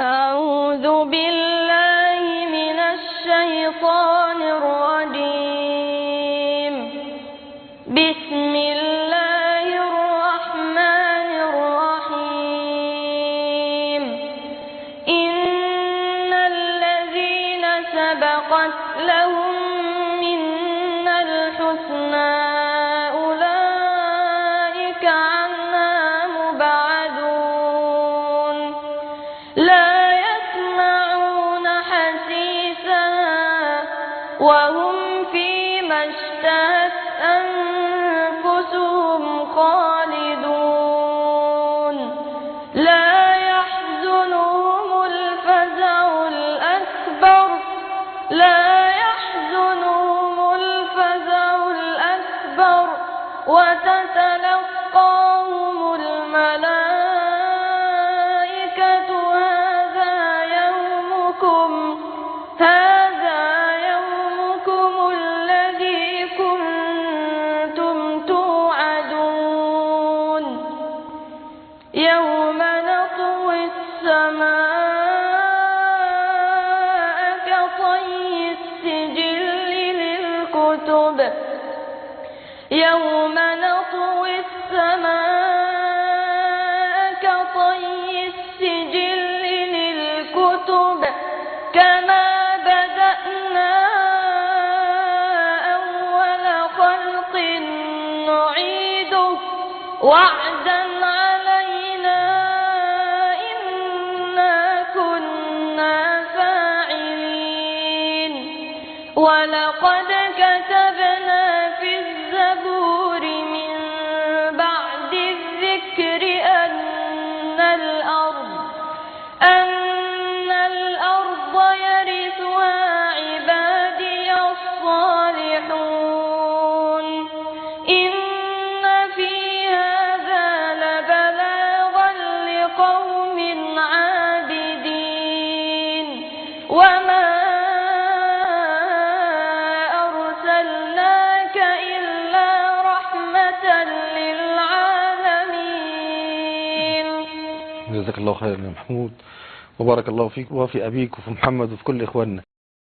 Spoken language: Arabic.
أعوذ بالله من الشيطان الرجيم. بسم الله الرحمن الرحيم. إن الذين سبقت لهم منا الحسنى أولئك عنها مبعدون. لا يسمعون حسيسها وهم فيما اشتهت أنفسهم خالدون. لا يحزنهم الفزع الأكبر وتتلقاهم الملائكة هذا يومكم الذي كنتم توعدون. يوم نطوي السماء كطي السجل للكتب. يوم نطوي السماء كطي السجل للكتب كما بدأنا أول خلق نعيده وعدا علينا إنا كنا فاعلين. ولقد كتبنا في الزبور من بعد الذكر أن الأرض يرثها عبادي الصالحون. إن في هذا لبلاغا لقوم عابدين. وما أرسلناك إلا رحمة للعالمين. جزاك الله خيرا يا محمود، وبارك الله فيك وفي أبيك وفي محمد وفي كل إخواننا.